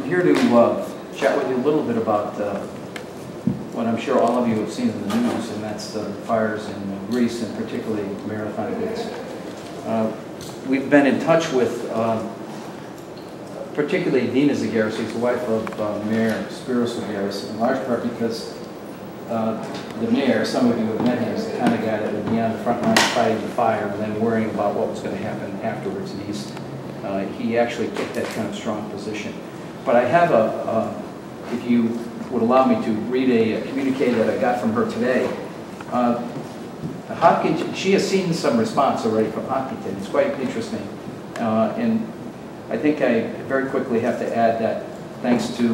here to chat with you a little bit about what I'm sure all of you have seen in the news, and that's the fires in Greece, and particularly Marathon Greece. We've been in touch with particularly Dina Zagaris, who's the wife of Mayor Spiros Zagaris, in large part because the mayor, some of you have met him, is the kind of guy that would be on the front lines fighting the fire and then worrying about what was going to happen afterwards. And he actually took that kind of strong position. But I have if you would allow me to read a communique that I got from her today. Hopkinton, she has seen some response already from Hopkinton. It's quite interesting. And I think I very quickly have to add that thanks to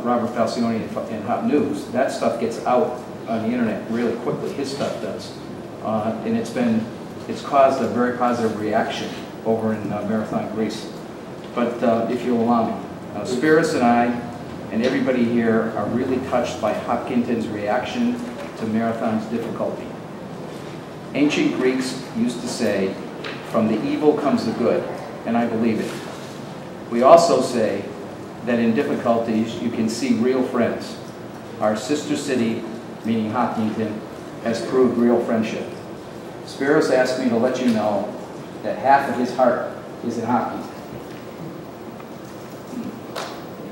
Robert Falcione and HopNews, that stuff gets out on the internet really quickly. His stuff does. And it's caused a very positive reaction over in Marathon Greece. But if you'll allow me, Spiros and I and everybody here are really touched by Hopkinton's reaction to Marathon's difficulty. Ancient Greeks used to say, "From the evil comes the good," and I believe it. We also say that in difficulties you can see real friends. Our sister city, meaning Hopkinton, has proved real friendship. Spiros asked me to let you know that half of his heart is in Hopkinton.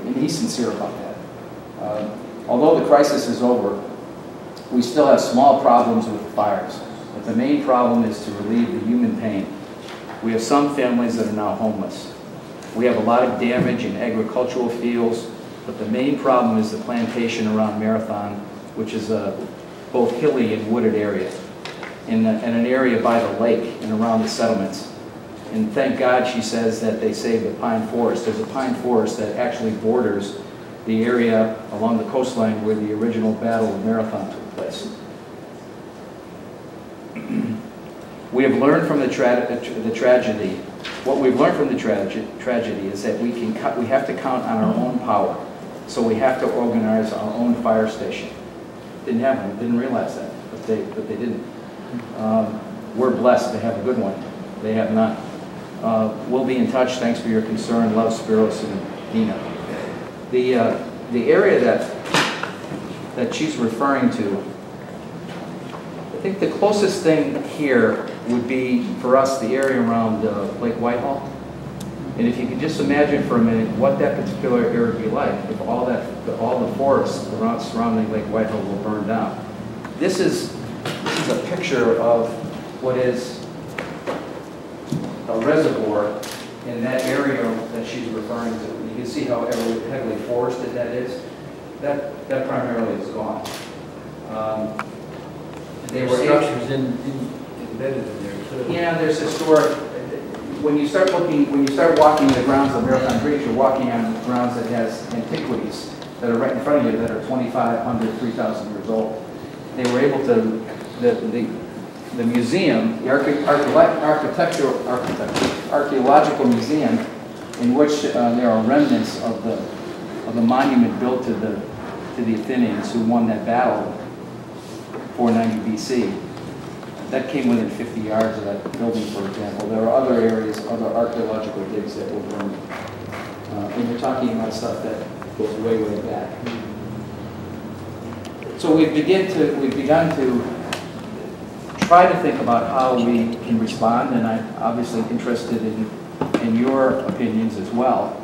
And he's sincere about that. Although the crisis is over, we still have small problems with the fires. But the main problem is to relieve the human pain. We have some families that are now homeless. We have a lot of damage in agricultural fields, but the main problem is the plantation around Marathon, which is a both hilly and wooded area, and an area by the lake and around the settlements. And thank God, she says, that they saved the pine forest. There's a pine forest that actually borders the area along the coastline where the original Battle of Marathon took place. We have learned from the tragedy. What we've learned from the tragedy is that we have to count on our own power. So we have to organize our own fire station. Didn't have one. Didn't realize that, but they didn't. We're blessed to have a good one. They have not. We'll be in touch. Thanks for your concern. Love, Spiros and Dina. The area that she's referring to, I think the closest thing here would be, for us, the area around Lake Whitehall. And if you could just imagine for a minute what that particular area would be like if all the forests surrounding Lake Whitehall will burn down. This is a picture of what is a reservoir in that area that she's referring to. You can see how heavily forested that is. That primarily is gone. They were structures embedded in there too. Yeah, there's historic. When you start walking the grounds of Marathon Greece, you're walking on grounds that has antiquities that are right in front of you that are 2,500, 3,000 years old. They were able to, the museum, the archaeological museum, in which there are remnants of the monument built to the Athenians who won that battle, 490 BC. That came within 50 yards of that building, for example. There are other areas, other archaeological digs that were burned. And we're talking about stuff that goes way, way back. So we've begun to try to think about how we can respond, and I'm obviously interested in your opinions as well.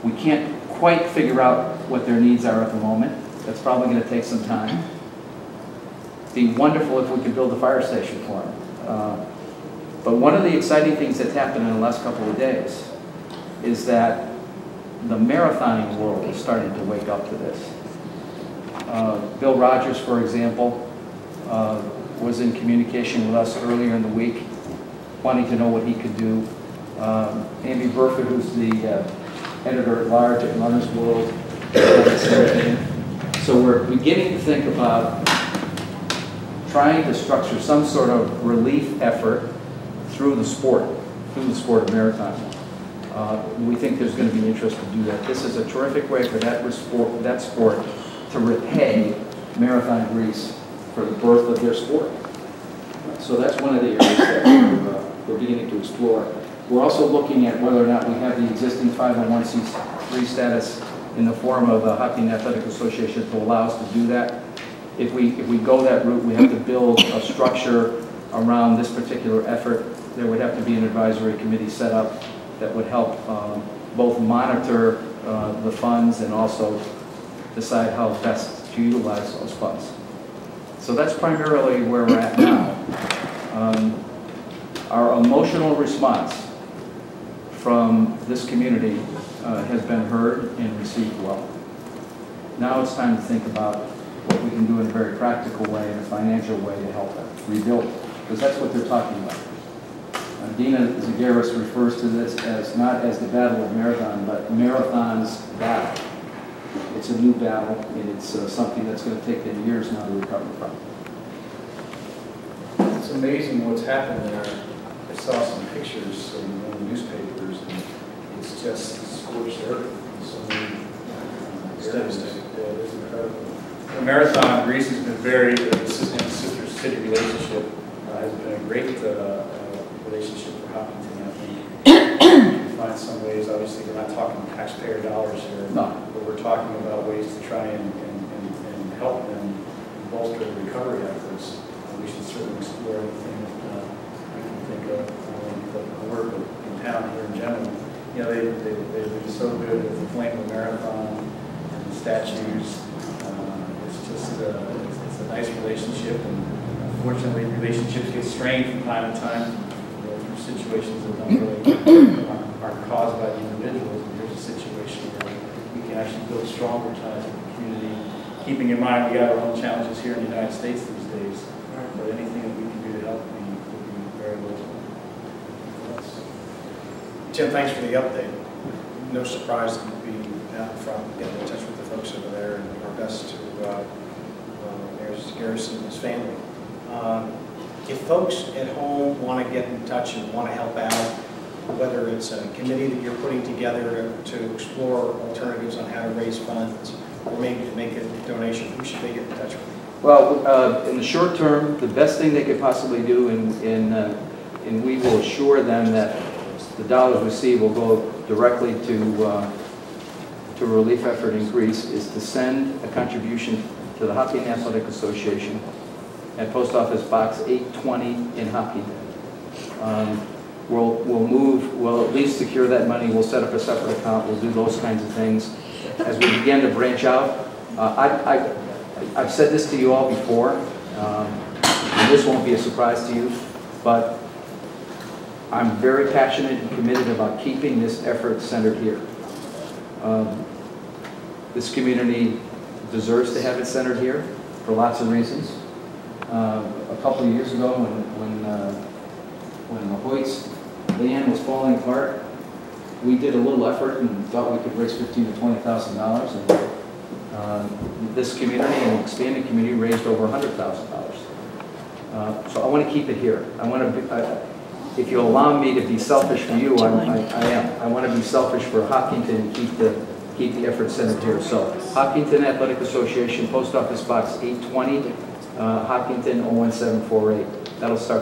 We can't quite figure out what their needs are at the moment. That's probably going to take some time. It'd be wonderful if we could build a fire station for them. But one of the exciting things that's happened in the last couple of days is that the marathoning world is starting to wake up to this. Bill Rogers, for example, was in communication with us earlier in the week, wanting to know what he could do. Amy Burford, who's the editor-at-large at Runner's World. So we're beginning to think about trying to structure some sort of relief effort through the sport of marathon. We think there's going to be interest to do that. This is a terrific way for that sport to repay Marathon Greece for the birth of their sport. So that's one of the areas that we're beginning to explore. We're also looking at whether or not we have the existing 501c3 status in the form of the Hopkinton Athletic Association to allow us to do that. If we go that route, we have to build a structure around this particular effort. There would have to be an advisory committee set up that would help both monitor the funds and also decide how best to utilize those funds. So that's primarily where we're at now. Our emotional response from this community has been heard and received well. Now it's time to think about what we can do in a very practical way, in a financial way to help them rebuild, because that's what they're talking about. Dina Zagaris refers to this as not as the Battle of Marathon, but Marathon's battle. It's a new battle, and it's something that's going to take them years now to recover from. It's amazing what's happened there. I saw some pictures in the newspapers, and it's just scorched earth in so many areas. Yeah, it is incredible. The Marathon Greece has been very, the sister city relationship has been a great relationship for Hopkinton. I think we find some ways, obviously we're not talking taxpayer dollars here, No. but we're talking about ways to try and help them bolster the recovery efforts. We should certainly explore anything that we can think of, the work in town here in general. You know, they've been so good with the Flame of Marathon and the statues. It's just it's a nice relationship, and unfortunately relationships get strained from time to time, you know, through situations that don't really aren't caused by the individuals. And here's a situation where we can actually build stronger ties with the community, keeping in mind we got our own challenges here in the United States these days. But anything that we can do to help would be very welcome. Tim, thanks for the update. No surprise that you'd be out in front, getting in touch with the folks over there, and our best to Mayor Garrison and his family. If folks at home want to get in touch and want to help out, whether it's a committee that you're putting together to explore alternatives on how to raise funds, or maybe to make a donation, who should they get in touch with? Well, in the short term, the best thing they could possibly do, and we will assure them that the dollars received will go directly to a relief effort in Greece, is to send a contribution to the Hopkinton Athletic Association at Post Office Box 820 in Hopkinton. We'll at least secure that money. We'll set up a separate account. We'll do those kinds of things. As we begin to branch out, I've said this to you all before, and this won't be a surprise to you, but I'm very passionate and committed about keeping this effort centered here. This community deserves to have it centered here for lots of reasons. A couple of years ago, when the Hoyt's van was falling apart, we did a little effort and thought we could raise $15,000 to $20,000, and this community and expanding community raised over $100,000. So I want to keep it here. I want to. If you allow me to be selfish for you, I am. I want to be selfish for Hopkinton and keep the effort centered here. So Hopkinton Athletic Association, Post Office Box 820, Hopkinton 01748. That'll start.